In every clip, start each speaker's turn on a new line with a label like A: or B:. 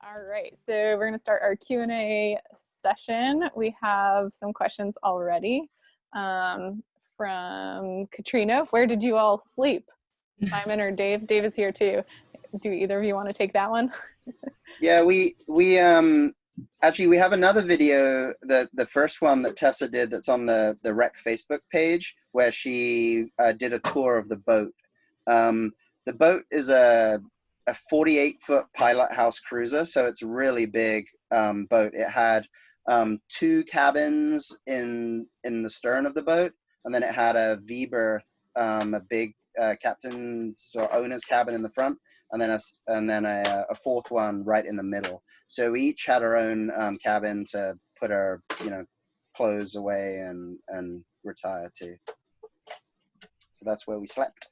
A: All right, so we're going to start our Q&A session. We have some questions already from Katrina. Where did you all sleep? Simon or Dave? Dave is here too. Do either of you want to take that one?
B: Yeah, we actually we have another video, the first one that Tessa did that's on the Rec Facebook page, where she did a tour of the boat. The boat is a 48-foot pilot house cruiser, so it's a really big boat. It had two cabins in the stern of the boat, and then it had a V berth, a big captain's or owner's cabin in the front, and then a fourth one right in the middle. So we each had our own cabin to put our clothes away and retire to. So that's where we slept.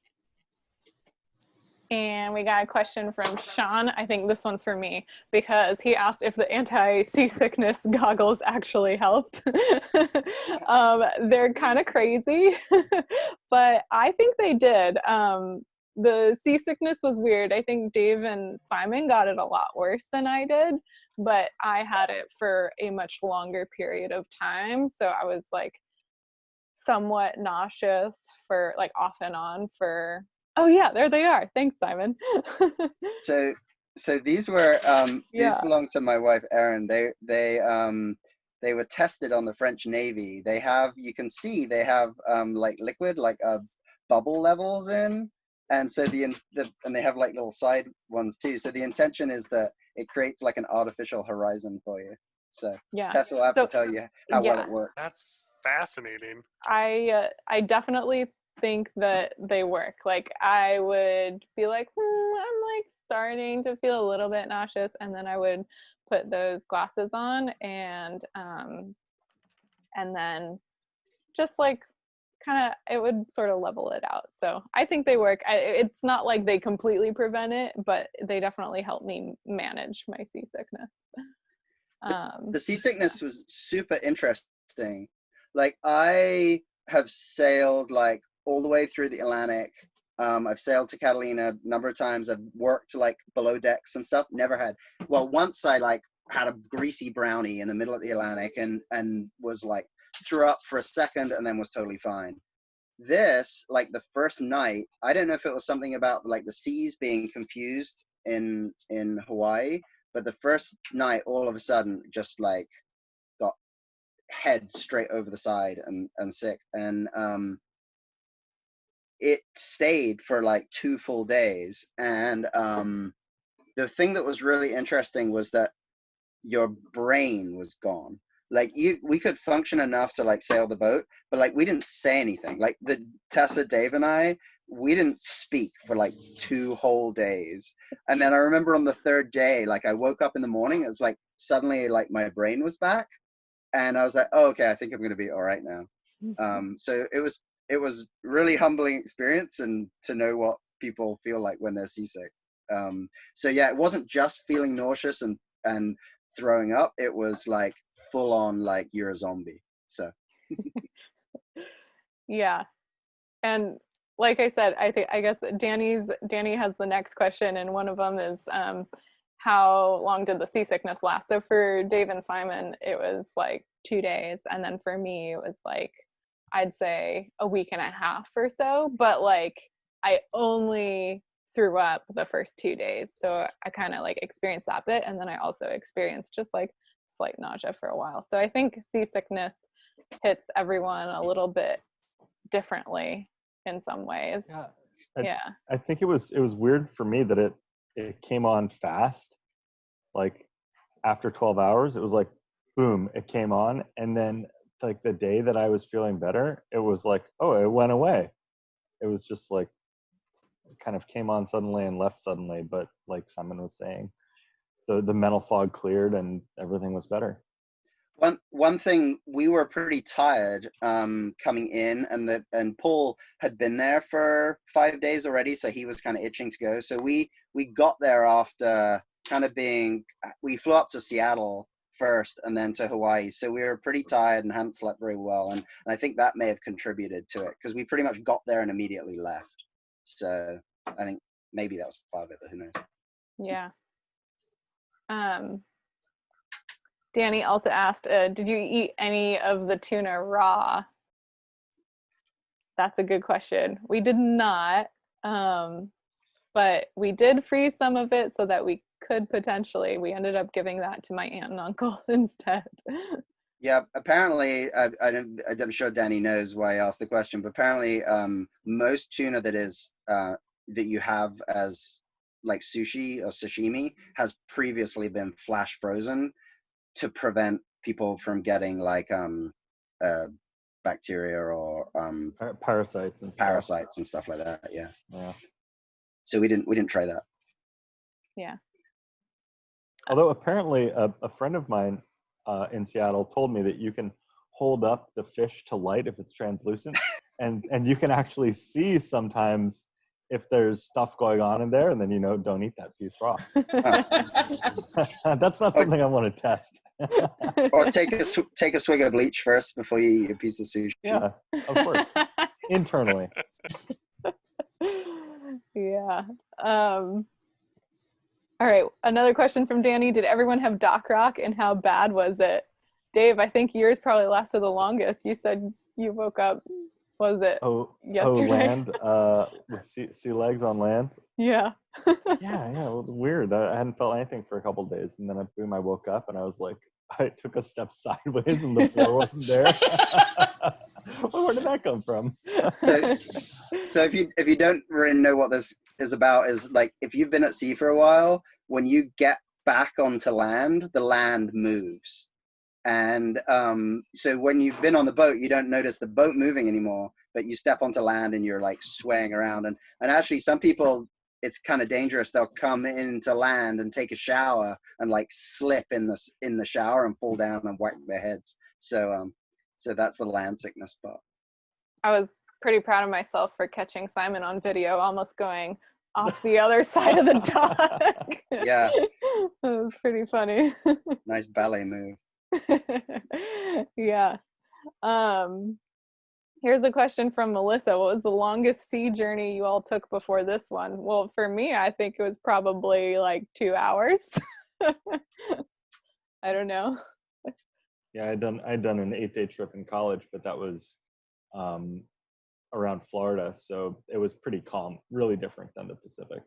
A: And we got a question from Sean. I think this one's for me because he asked if the anti-seasickness goggles actually helped. They're kind of crazy, but I think they did. The seasickness was weird. I think Dave and Simon got it a lot worse than I did, but I had it for a much longer period of time. So I was like somewhat nauseous for like off and on for, oh yeah, there they are. Thanks, Simon.
B: So these were these belong to my wife Erin. They were tested on the French Navy. They have, you can see they have like liquid, like bubble levels in, and so and they have like little side ones too. So the intention is that it creates like an artificial horizon for you. So yeah, Tessa will have to tell you how well it works.
C: That's fascinating.
A: I definitely think that they work. Like I would be like, I'm like starting to feel a little bit nauseous, and then I would put those glasses on and then just like kind of it would sort of level it out. So I think they work. It's not like they completely prevent it, but they definitely help me manage my seasickness.
B: The seasickness was super interesting. Like I have sailed like all the way through the Atlantic. I've sailed to Catalina a number of times. I've worked like below decks and stuff. Never had, well, once I like had a greasy brownie in the middle of the Atlantic and was like threw up for a second and then was totally fine. This, like the first night, I don't know if it was something about like the seas being confused in Hawaii, but the first night all of a sudden just like got head straight over the side and sick, and it stayed for like 2 full days. And the thing that was really interesting was that your brain was gone. Like we could function enough to like sail the boat, but like we didn't say anything. Like Tessa, Dave, and I, we didn't speak for like 2 whole days. And then I remember on the 3rd day, like I woke up in the morning, it was like suddenly like my brain was back, and I was like, oh, okay, I think I'm gonna be all right now. So it was really humbling experience, and to know what people feel like when they're seasick. So yeah, it wasn't just feeling nauseous and throwing up. It was like full on like you're a zombie. So
A: yeah. And like I said, I guess Danny has the next question, and one of them is how long did the seasickness last? So for Dave and Simon, it was like 2 days, and then for me it was like I'd say a week and a half or so, but like I only threw up the first 2 days, so I kind of like experienced that bit, and then I also experienced just like slight nausea for a while. So I think seasickness hits everyone a little bit differently in some ways.
D: I think it was weird for me that it came on fast. Like after 12 hours it was like boom, it came on, and then like the day that I was feeling better, it was like, oh, it went away. It was just like it kind of came on suddenly and left suddenly. But like Simon was saying, the mental fog cleared and everything was better.
B: One thing, we were pretty tired coming in, and Paul had been there for 5 days already, so he was kind of itching to go. So we got there after kind of we flew up to Seattle first and then to Hawaii, so we were pretty tired and hadn't slept very well, and I think that may have contributed to it, because we pretty much got there and immediately left. So I think maybe that was part of it, but who knows.
A: Yeah. Um, Danny also asked, did you eat any of the tuna raw? That's a good question. We did not, but we did freeze some of it so that we could potentially. We ended up giving that to my aunt and uncle instead.
B: Yeah, apparently, I'm sure Danny knows why I asked the question, but apparently, most tuna that you have as like sushi or sashimi has previously been flash frozen to prevent people from getting like uh, bacteria or
D: Parasites and stuff.
B: parasites and stuff like that. Yeah.
D: Yeah.
B: So we didn't try that.
A: Yeah.
D: Although apparently a friend of mine in Seattle told me that you can hold up the fish to light if it's translucent, and you can actually see sometimes if there's stuff going on in there, and then don't eat that piece raw. That's not something I want to test.
B: Or take a swig of bleach first before you eat a piece of sushi.
D: Yeah, of course. Internally.
A: Yeah. All right, another question from Danny. Did everyone have Doc Rock, and how bad was it? Dave, I think yours probably lasted the longest. You said you woke up, was it yesterday?
D: Land, with sea legs on land.
A: Yeah.
D: Yeah, it was weird. I hadn't felt anything for a couple of days, and then I woke up and I was like, I took a step sideways and the floor wasn't there. Well, where did that come from?
B: So if you don't really know what this is about, is like if you've been at sea for a while, when you get back onto land, the land moves. And so when you've been on the boat, you don't notice the boat moving anymore, but you step onto land and you're like swaying around. And actually some people, it's kind of dangerous. They'll come into land and take a shower and like slip in the shower and fall down and whack their heads. So that's the land sickness part.
A: I was pretty proud of myself for catching Simon on video, almost going off the other side of the dock.
B: Yeah.
A: That was pretty funny.
B: Nice ballet move.
A: Yeah. Here's a question from Melissa. What was the longest sea journey you all took before this one? Well, for me, I think it was probably like 2 hours. I don't know.
D: Yeah, I'd done an 8-day trip in college, but that was around Florida, so it was pretty calm, really different than the Pacific.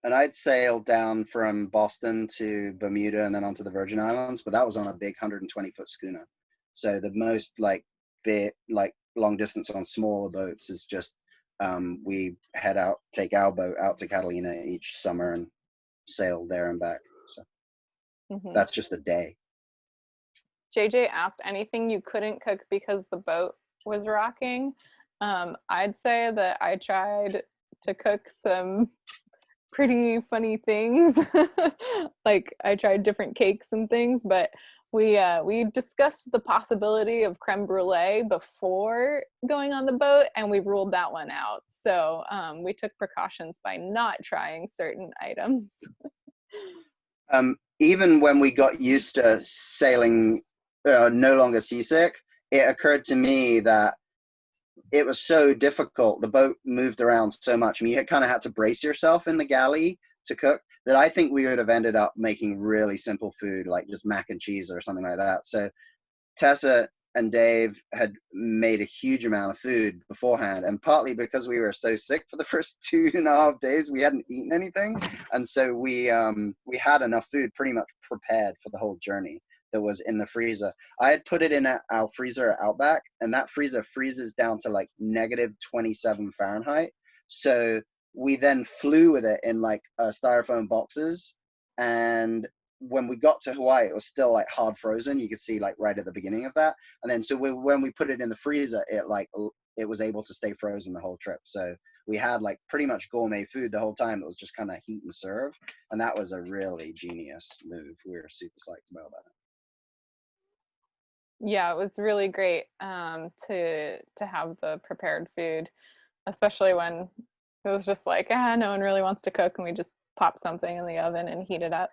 B: And I'd sailed down from Boston to Bermuda and then onto the Virgin Islands, but that was on a big 120-foot schooner. So the most like big, like long distance on smaller boats is just we take our boat out to Catalina each summer and sail there and back. So that's just a day.
A: JJ asked anything you couldn't cook because the boat was rocking. I'd say that I tried to cook some pretty funny things. Like I tried different cakes and things, but we discussed the possibility of creme brulee before going on the boat, and we ruled that one out. So we took precautions by not trying certain items.
B: Even when we got used to sailing no longer seasick, it occurred to me that it was so difficult. The boat moved around so much, and you kind of had to brace yourself in the galley to cook, that I think we would have ended up making really simple food, like just mac and cheese or something like that. So Tessa and Dave had made a huge amount of food beforehand, and partly because we were so sick for the first 2.5 days, we hadn't eaten anything, and so we had enough food pretty much prepared for the whole journey that was in the freezer. I had put it in our freezer at Outback, and that freezer freezes down to like -27 Fahrenheit. So we then flew with it in like styrofoam boxes, and when we got to Hawaii, it was still like hard frozen. You could see like right at the beginning of that. And then so when we put it in the freezer, it was able to stay frozen the whole trip. So we had like pretty much gourmet food the whole time. It was just kind of heat and serve. And that was a really genius move. We were super psyched about that.
A: Yeah, it was really great to have the prepared food, especially when it was just like, no one really wants to cook, and we just pop something in the oven and heat it up.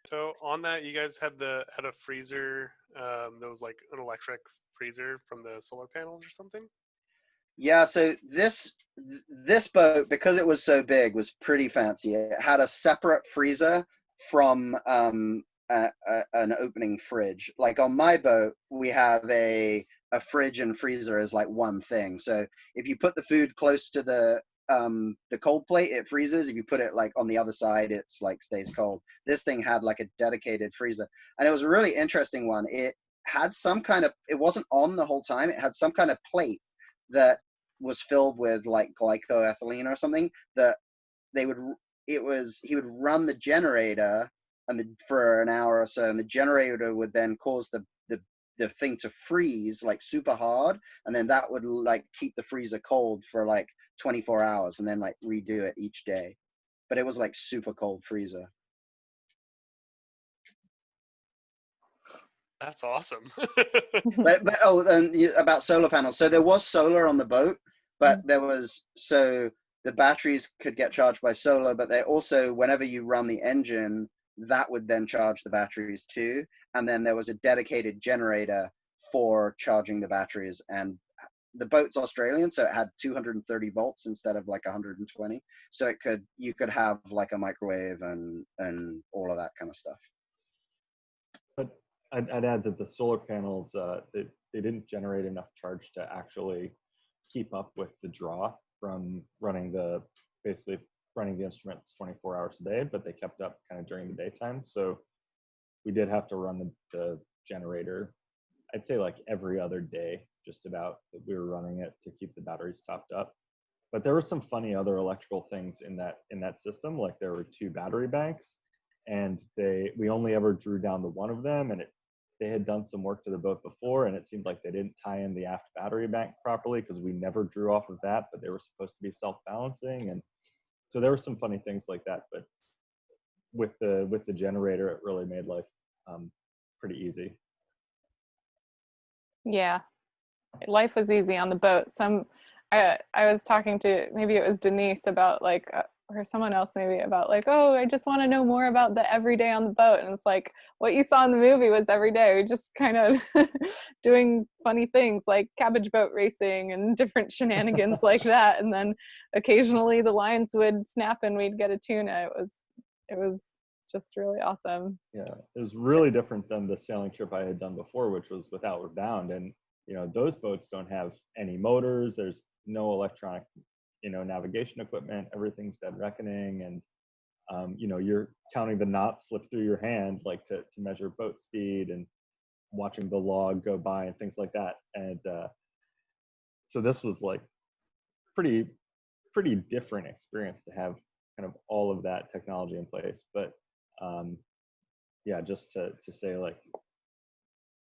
C: So on that, you guys had a freezer that was like an electric freezer from the solar panels or something?
B: Yeah, so this boat, because it was so big, was pretty fancy. It had a separate freezer from an opening fridge. Like on my boat, we have a fridge and freezer as like one thing. So if you put the food close to the cold plate, it freezes. If you put it like on the other side, it's like stays cold. This thing had like a dedicated freezer, and it was a really interesting one. It had some kind of, it wasn't on the whole time. It had some kind of plate that was filled with like glycoethylene or something that they would he would run the generator for an hour or so, and the generator would then cause the thing to freeze like super hard, and then that would like keep the freezer cold for like 24 hours and then like redo it each day. But it was like super cold freezer.
C: That's awesome.
B: But oh, and about solar panels. So there was solar on the boat, but there was, so the batteries could get charged by solar, but they also, whenever you run the engine, that would then charge the batteries too. And then there was a dedicated generator for charging the batteries. And the boat's Australian, so it had 230 volts instead of like 120. So you could have like a microwave and all of that kind of stuff.
D: But I'd add that the solar panels, they didn't generate enough charge to actually keep up with the draw from basically running the instruments 24 hours a day, but they kept up kind of during the daytime. So we did have to run the generator, I'd say like every other day, just about, that we were running it to keep the batteries topped up. But there were some funny other electrical things in that system. Like there were 2 battery banks, and we only ever drew down the one of them, and they had done some work to the boat before, and it seemed like they didn't tie in the aft battery bank properly, because we never drew off of that, but they were supposed to be self-balancing. And so there were some funny things like that. But with the generator, it really made life pretty easy.
A: Yeah, life was easy on the boat. I was talking to, maybe it was Denise, about like or someone else maybe, about like, oh, I just want to know more about the everyday on the boat. And it's like, what you saw in the movie was every day. We just kind of doing funny things like cabbage boat racing and different shenanigans like that. And then occasionally the lines would snap and we'd get a tuna. It was just really awesome.
D: Yeah, it was really different than the sailing trip I had done before, which was with Outward Bound. And those boats don't have any motors. There's no electronic navigation equipment. Everything's dead reckoning, and you're counting the knots slip through your hand, like to measure boat speed, and watching the log go by and things like that. And so this was like pretty different experience to have kind of all of that technology in place. But yeah, just to say, like,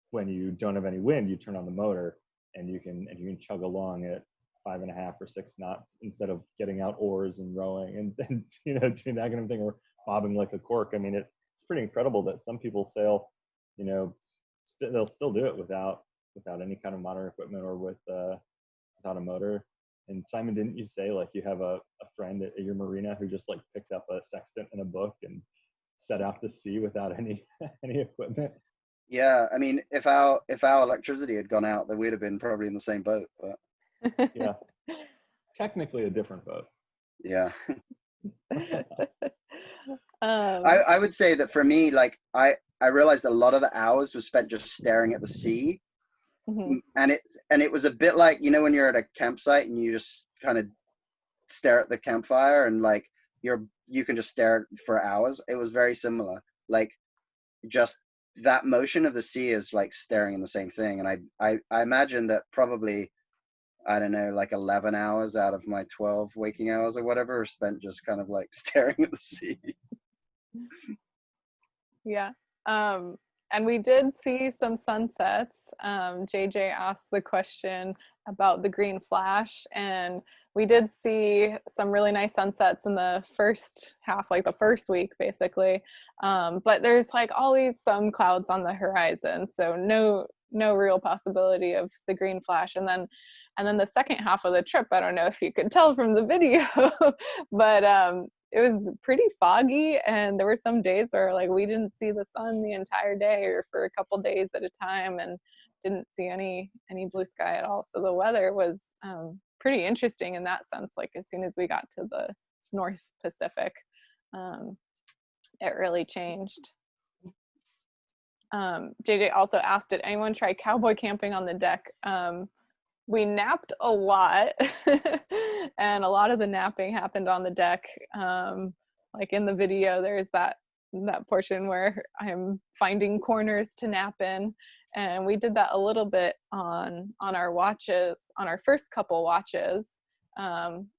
D: when you don't have any wind, you turn on the motor and you can chug along at 5.5 or 6 knots instead of getting out oars and rowing and doing that kind of thing, or bobbing like a cork. I mean, it's pretty incredible that some people sail, they'll still do it without any kind of modern equipment, or without a motor. And Simon, didn't you say like you have a friend at your marina who just like picked up a sextant and a book and set out to sea without any equipment?
B: Yeah, I mean, if our electricity had gone out, then we'd have been probably in the same boat. But
D: yeah, technically a different boat.
B: Yeah. I would say that for me, like I realized a lot of the hours was spent just staring at the sea. Mm-hmm. And it was a bit like, when you're at a campsite and you just kind of stare at the campfire, and like you can just stare for hours. It was very similar. Like just that motion of the sea is like staring in the same thing. And I imagine that probably, I don't know, like 11 hours out of my 12 waking hours or whatever are spent just kind of like staring at the sea.
A: Yeah. And we did see some sunsets. JJ asked the question about the green flash, and we did see some really nice sunsets in the first half, like the first week basically. But there's like always some clouds on the horizon, so no real possibility of the green flash. And then the second half of the trip, I don't know if you could tell from the video, but it was pretty foggy, and there were some days where like we didn't see the sun the entire day, or for a couple days at a time, and didn't see any blue sky at all. So the weather was pretty interesting in that sense. Like as soon as we got to the North Pacific, it really changed. JJ also asked, did anyone try cowboy camping on the deck? We napped a lot, and a lot of the napping happened on the deck. Like in the video, there's that portion where I'm finding corners to nap in, and we did that a little bit on our watches, on our first couple watches,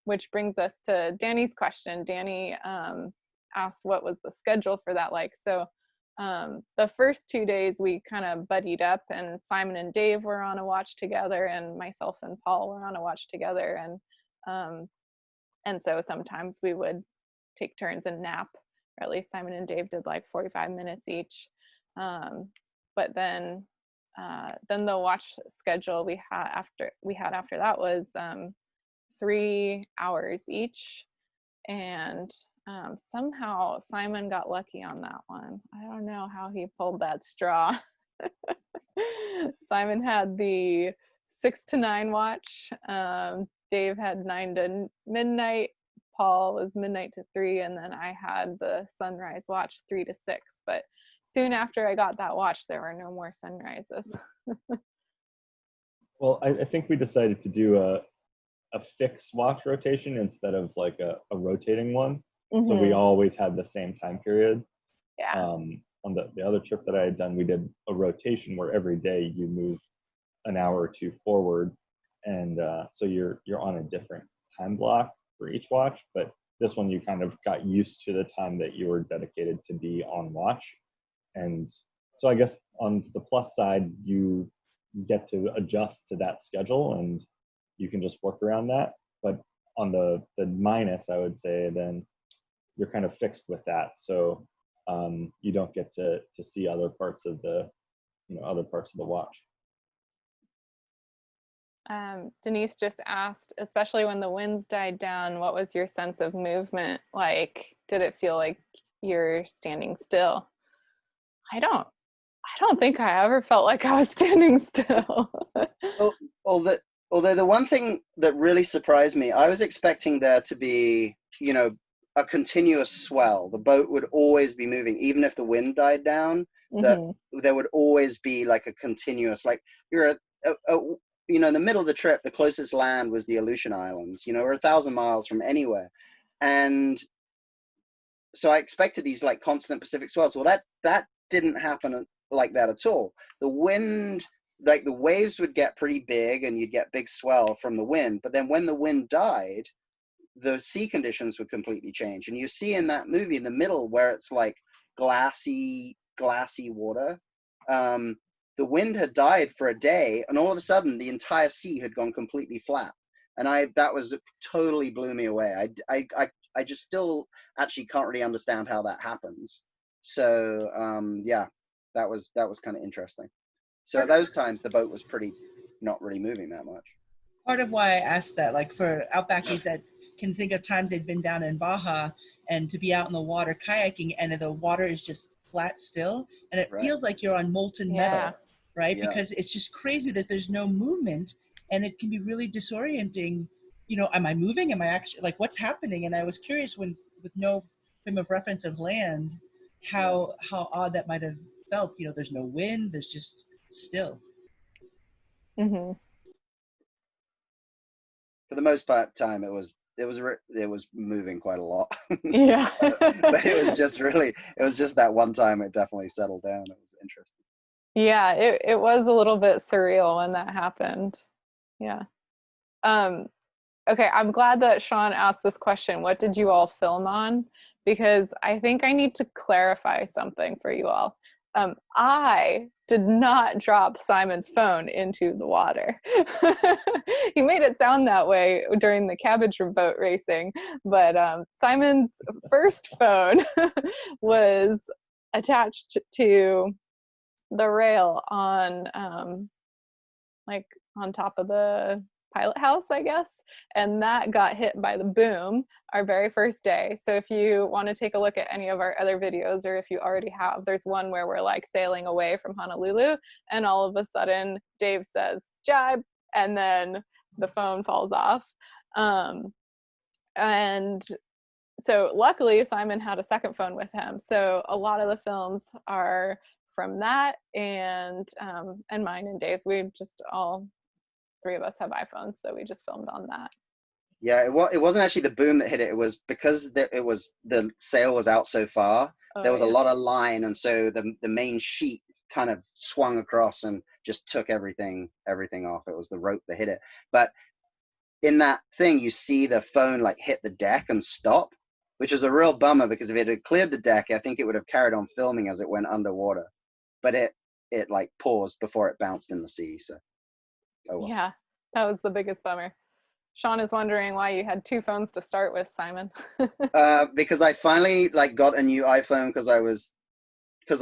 A: which brings us to Danny's question. Danny asked what was the schedule for that like. So the first 2 days we kind of buddied up, and Simon and Dave were on a watch together, and myself and Paul were on a watch together, and so sometimes we would take turns and nap, or at least Simon and Dave did like 45 minutes each. But then the watch schedule we had after that was 3 hours each, and somehow Simon got lucky on that one. I don't know how he pulled that straw. Simon had the 6 to 9 watch. Dave had 9 to midnight. Paul was midnight to 3, and then I had the sunrise watch 3 to 6. But soon after I got that watch, there were no more sunrises.
D: Well, I think we decided to do a fixed watch rotation instead of like a rotating one. So we always had the same time period.
A: Yeah.
D: On the other trip that I had done, we did a rotation where every day you move an hour or two forward, and so you're on a different time block for each watch. But this one, you kind of got used to the time that you were dedicated to be on watch, and so I guess on the plus side, you get to adjust to that schedule, and you can just work around that. But on the minus, I would say, then you're kind of fixed with that. So you don't get to see other parts of the watch.
A: Denise just asked, especially when the winds died down, what was your sense of movement like? Did it feel like you're standing still? I don't think I ever felt like I was standing still.
B: Although the one thing that really surprised me, I was expecting there to be, a continuous swell. The boat would always be moving, even if the wind died down. That there would always be like a continuous, like you're in the middle of the trip. The closest land was the Aleutian Islands. We're 1,000 miles from anywhere, and so I expected these like constant Pacific swells. Well, that didn't happen like that at all. The wind, like the waves would get pretty big, and you'd get big swell from the wind. But then when the wind died, the sea conditions would completely change. And you see in that movie in the middle where it's like glassy water, the wind had died for a day, and all of a sudden the entire sea had gone completely flat. And that was totally blew me away. I just still actually can't really understand how that happens. So yeah, that was kind of interesting. So at those times the boat was pretty not really moving that much.
E: Part of why I asked that, like for outbackies that can think of times they'd been down in Baja and to be out in the water kayaking, and the water is just flat still, and it feels like you're on molten metal, right? Yeah. Because it's just crazy that there's no movement, and it can be really disorienting. Am I moving? Am I actually, like, what's happening? And I was curious, with no frame of reference of land, how odd that might have felt. There's no wind, there's just still.
B: For the most part time it was moving quite a lot.
A: Yeah.
B: But it was just that one time it definitely settled down. It was interesting.
A: Yeah, it was a little bit surreal when that happened. Yeah. Okay, I'm glad that Sean asked this question. What did you all film on? Because I think I need to clarify something for you all. I did not drop Simon's phone into the water. He made it sound that way during the cabbage boat racing, but Simon's first phone was attached to the rail on on top of the pilot house, I guess, and that got hit by the boom our very first day. So if you want to take a look at any of our other videos, or if you already have, there's one where we're like sailing away from Honolulu, and all of a sudden Dave says jibe, and then the phone falls off. And so luckily Simon had a second phone with him. So a lot of the films are from that, and mine and Dave's. We just all three of us have iPhones, so we just filmed on that.
B: Yeah, it wasn't actually the boom that hit it. It was because the sail was out so far. There was a lot of line, and so the main sheet kind of swung across and just took everything off. It was the rope that hit it. But in that thing, you see the phone like hit the deck and stop, which is a real bummer, because if it had cleared the deck, I think it would have carried on filming as it went underwater. But it like paused before it bounced in the sea. So, oh well.
A: Yeah, that was the biggest bummer. Sean is wondering why you had two phones to start with, Simon.
B: Because I finally like got a new iPhone because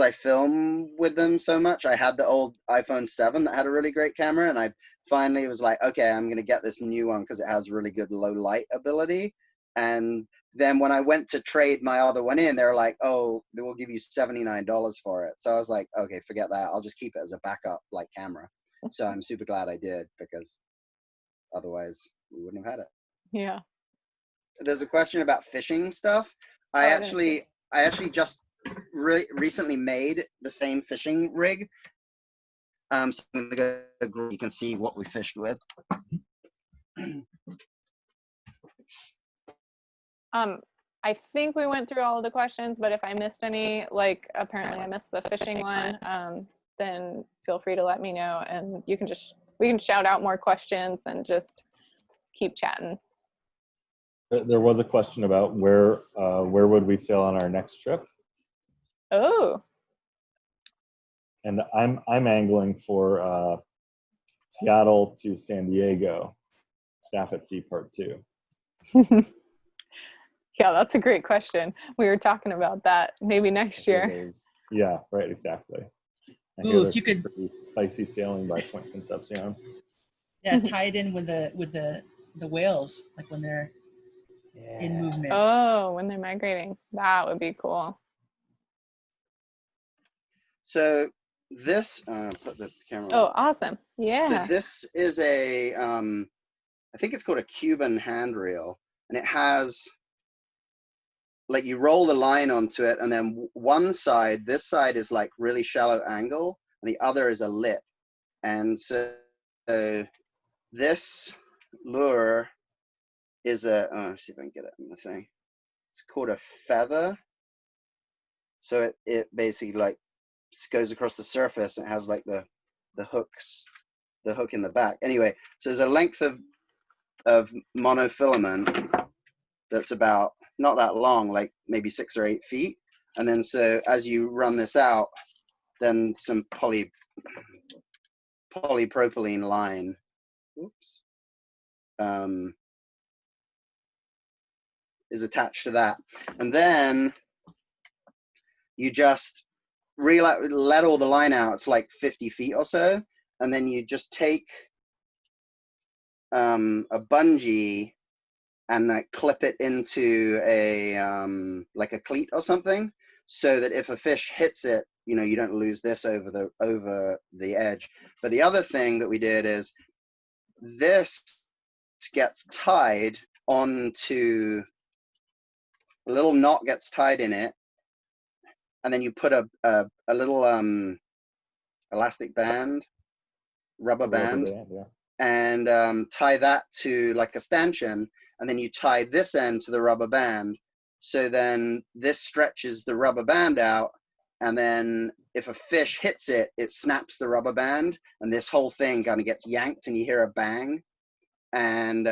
B: I film with them so much. I had the old iPhone 7 that had a really great camera, and I finally was like, okay, I'm going to get this new one because it has really good low light ability. And then when I went to trade my other one in, they were like, oh, they will give you $79 for it. So I was like, okay, forget that. I'll just keep it as a backup like camera. So I'm super glad I did, because otherwise we wouldn't have had it.
A: Yeah.
B: There's a question about fishing stuff. I actually just recently made the same fishing rig. So I'm gonna go. You can see what we fished with.
A: I think we went through all of the questions, but if I missed any, like apparently I missed the fishing one, then feel free to let me know, and we can shout out more questions and just keep chatting.
D: There was a question about where would we sail on our next trip?
A: Oh.
D: And I'm angling for Seattle to San Diego, Staff at Sea Part 2.
A: Yeah, that's a great question. We were talking about that maybe next year.
D: Yeah, right, exactly.
E: Ooh, if you could
D: spicy sailing by Point Concepcion.
E: Yeah, tie it in with the whales, like when they're in movement.
A: Oh, when they're migrating. That would be cool.
B: So this, put the camera
A: Oh,
B: on.
A: awesome. Yeah.
B: This is a, I think it's called a Cuban hand reel, and it has, like, you roll the line onto it, and then one side, this side is like really shallow angle, and the other is a lip. And so this lure is let's see if I can get it in the thing. It's called a feather. So it basically like goes across the surface, and it has like the hook in the back. Anyway, so there's a length of monofilament that's about not that long, like maybe 6 or 8 feet. And then so as you run this out, then some polypropylene line, is attached to that. And then you just let all the line out. It's like 50 feet or so. And then you just take a bungee and like clip it into a like a cleat or something, so that if a fish hits it, you know, you don't lose this over the edge. But the other thing that we did is this gets tied onto a little knot, gets tied in it, and then you put a little elastic band, rubber band,
D: yeah.
B: And tie that to like a stanchion, and then you tie this end to the rubber band. So then this stretches the rubber band out, and then if a fish hits it, it snaps the rubber band, and this whole thing kind of gets yanked, and you hear a bang, and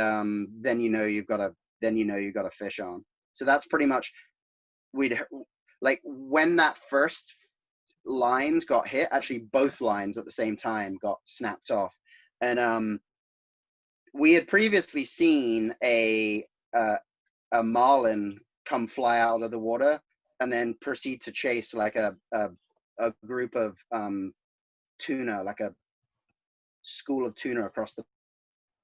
B: then you know you've got a fish on. So that's pretty much, like when that first lines got hit, actually both lines at the same time got snapped off. And we had previously seen a marlin come fly out of the water and then proceed to chase like a group of tuna, like a school of tuna across the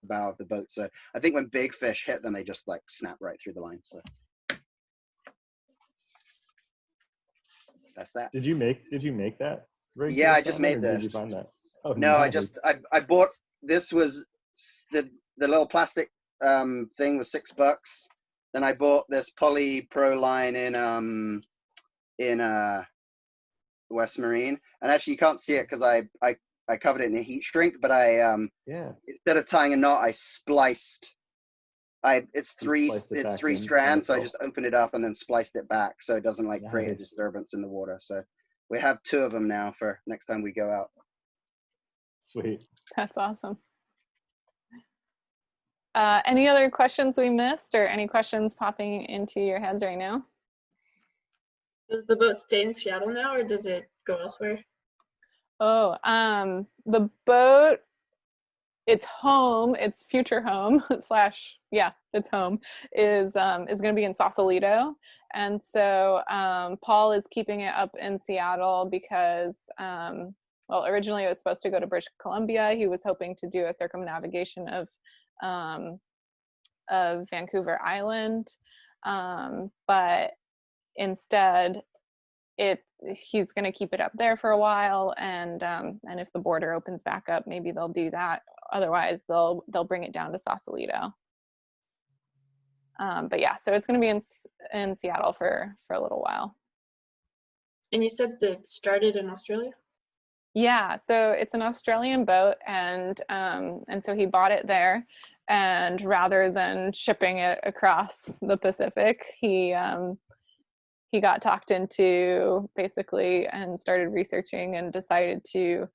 B: bow of the boat. So I think when big fish hit them, they just like snap right through the line. So that's that.
D: Did you make that rig?
B: Yeah, I just made this.
D: Did you find that? Oh,
B: no,
D: nice.
B: I bought, this was the little plastic thing was $6. Then I bought this polypro line in West Marine, and actually you can't see it because I covered it in a heat shrink, but instead of tying a knot, I spliced. It's three strands, so I just opened it up and then spliced it back so it doesn't like create a disturbance in the water. So we have 2 of them now for next time we go out.
D: Sweet.
A: That's awesome. Any other questions we missed, or any questions popping into your heads right now?
F: Does the boat stay in Seattle now, or does it go elsewhere?
A: Oh, the boat, its home, its future home slash, yeah, its home is going to be in Sausalito. And so Paul is keeping it up in Seattle because, well, originally it was supposed to go to British Columbia. He was hoping to do a circumnavigation of Vancouver Island, but instead he's going to keep it up there for a while, and if the border opens back up, maybe they'll do that. Otherwise they'll bring it down to Sausalito. But yeah, so it's going to be in Seattle for a little while.
F: And you said that it started in Australia?
A: Yeah, so it's an Australian boat, and so he bought it there, and rather than shipping it across the Pacific, he got talked into basically and started researching and decided to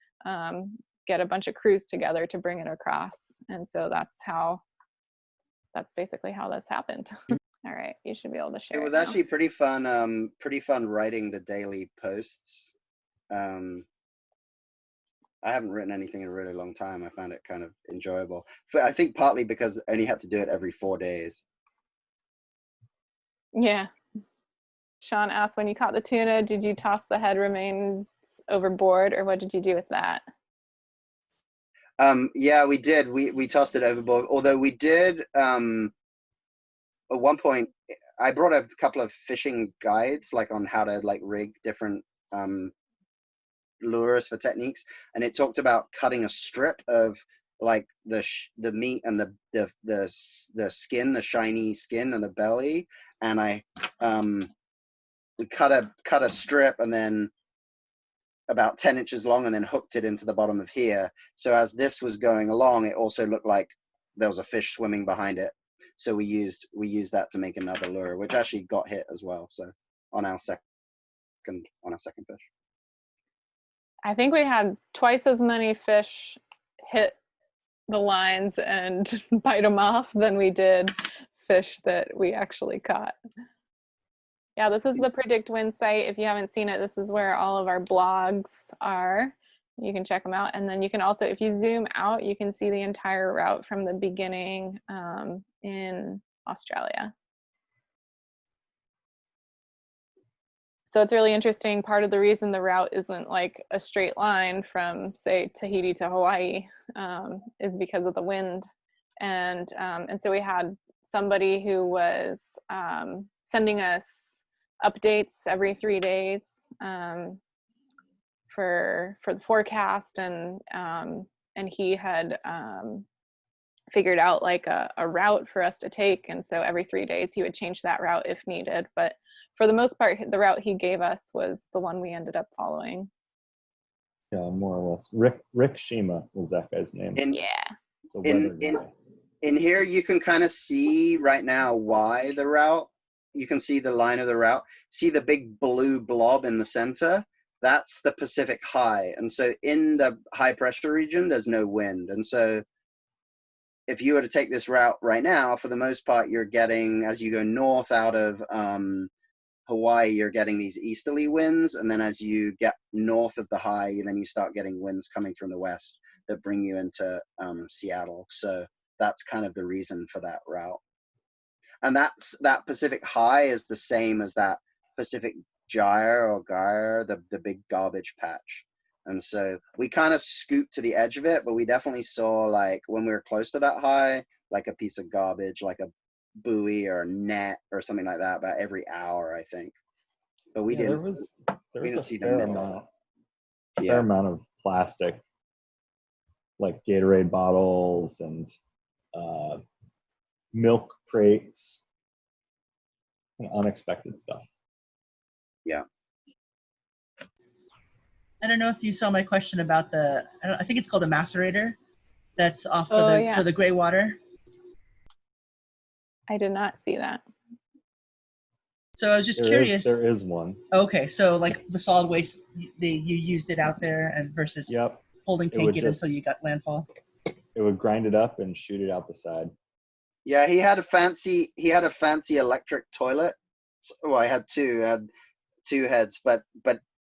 A: get a bunch of crews together to bring it across. And so that's basically how this happened. All right, you should be able to share.
B: It was actually pretty fun writing the daily posts. I haven't written anything in a really long time. I found it kind of enjoyable. I think partly because I only had to do it every 4 days.
A: Yeah. Sean asked, when you caught the tuna, did you toss the head remains overboard, or what did you do with that?
B: Yeah, we did. We tossed it overboard. Although we did, at one point, I brought a couple of fishing guides, like on how to like rig different lures for techniques, and it talked about cutting a strip of like the meat and the skin, the shiny skin and the belly, and we cut a strip and then about 10 inches long and then hooked it into the bottom of here. So as this was going along, it also looked like there was a fish swimming behind it. So we used that to make another lure, which actually got hit as well. So on our second fish.
A: I think we had twice as many fish hit the lines and bite them off than we did fish that we actually caught. Yeah, this is the Predict Wind site. If you haven't seen it, this is where all of our blogs are. You can check them out. And then you can also, if you zoom out, you can see the entire route from the beginning in Australia. So it's really interesting. Part of the reason the route isn't like a straight line from, say, Tahiti to Hawaii is because of the wind. And so we had somebody who was sending us updates every 3 days for the forecast, and he had figured out like a route for us to take, and so every 3 days he would change that route if needed, but for the most part the route he gave us was the one we ended up following.
D: Yeah, more or less. Rick Shima was that guy's name.
B: In here you can kind of see right now why the route. You can see the line of the route. See the big blue blob in the center? That's the Pacific High. And so in the high pressure region, there's no wind. And so if you were to take this route right now, for the most part, you're getting, as you go north out of Hawaii, you're getting these easterly winds. And then as you get north of the high, then you start getting winds coming from the west that bring you into Seattle. So that's kind of the reason for that route. And that Pacific High is the same as that Pacific Gyre, the big garbage patch. And so we kind of scooped to the edge of it, but we definitely saw, like, when we were close to that high, like a piece of garbage, like a buoy or a net or something like that, about every hour, I think. But we didn't see the middle.
D: Fair amount of plastic, like Gatorade bottles and milk crates, and unexpected stuff.
B: Yeah.
E: I don't know if you saw my question about I think it's called a macerator that's off for
A: Oh,
E: the
A: yeah.
E: for the gray water.
A: I did not see that.
E: So I was just
D: There
E: curious.
D: there is one.
E: Okay, so like the solid waste, you used it out there and versus
D: Yep.
E: holding
D: It would
E: tank it until
D: just-
E: you got landfall.
D: It would grind it up and shoot it out the side.
B: Yeah, he had a fancy electric toilet. Well, I had two heads, but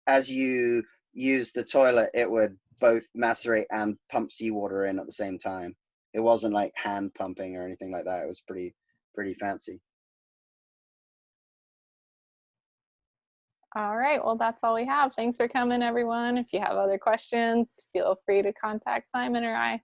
B: as you use the toilet, it would both macerate and pump seawater in at the same time. It wasn't like hand pumping or anything like that. It was pretty fancy.
A: All right, well, that's all we have. Thanks for coming, everyone. If you have other questions, feel free to contact Simon or I.